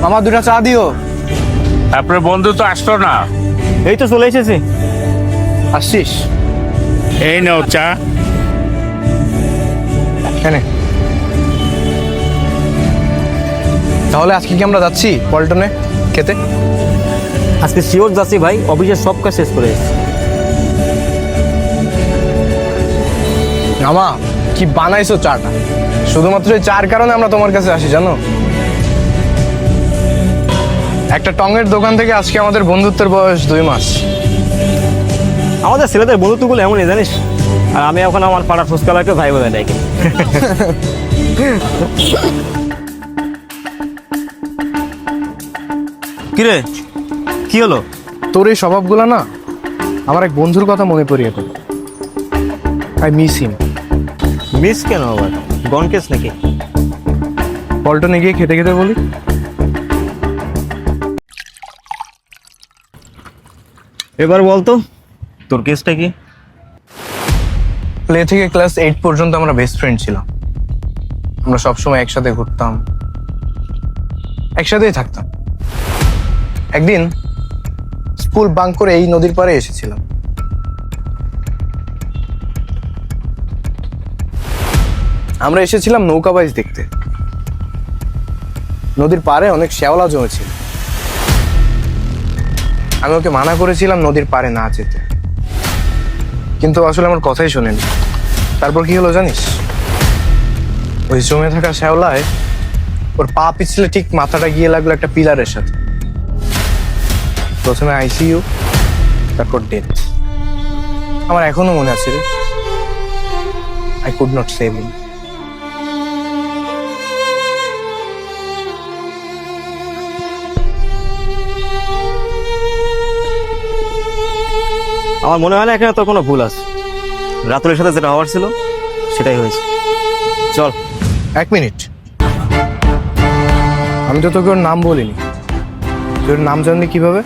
মামা দুটা চা দিও। আপনার বন্ধু তো আসতো না। এই তো চলে এসেছি। আসছিস? এই নাও চা। এনে। তাহলে আজকে কি আমরা যাচ্ছি পল্টনে খেতে? আজকে শিওর যাচ্ছি ভাই, অফিসের সব কাজ শেষ করে এসেছি। মামা কি বানাইছো চাটা, শুধুমাত্র এই চার কারণে আমরা তোমার কাছে আসি জানো। একটা টঙের দোকান থেকে আজকে আমাদের বন্ধুত্বের বয়স 2 মাস। আমাদের ছেলেদের বন্ধুত্বগুলো এমনই জানিস, আর আমি এখন আমার পাড়ার ফুচকালাকে ভাই বলে ডাকি। কিরে কি হলো? তোর এই স্বভাবগুলো না আমার এক বন্ধুর কথা মনে পড়িয়ে দিল। I miss him. মিস কেন আবার? গনকেস নাকি? পল্টনে গিয়ে খেতে খেতে বলি। এবার বলতো তোর কেসটা কি? প্লে থেকে ক্লাস 8 পর্যন্ত আমরা বেস্ট ফ্রেন্ড ছিলাম। আমরা সবসময় একসাথে ঘুরতাম, একসাথেই থাকতাম। একদিন স্কুল বাঙ্ক করে এই নদীর পাড়ে এসেছিলাম। আমরা এসেছিলাম নৌকাবাইজ দেখতে। নদীর পাড়ে অনেক শ্যাওলা জমেছিল। আমি ওকে মানা করেছিলাম নদীর পাড়ে না যেতে, কিন্তু আসলে আমার কথাই শোনেনি। তারপর কি হলো জানিস? ওই জমে থাকা শ্যাওলায় ওর পা পিছলে ঠিক মাথাটা গিয়ে লাগলো একটা পিলারের সাথে। প্রথমে আইসিইউ, তারপর ডেথ। আমার এখনো মনে আছে রে, আই কুড নট সেভ হিম। আমার মনে হয় না এখানে তোর কোনো ভুল আছে। রাতুলের সাথে যেটা হওয়ার ছিল সেটাই হয়েছে। চল। 1 মিনিট, আমি তো তোকে ওর নাম বলিনি। তোর নাম জানলি কিভাবে?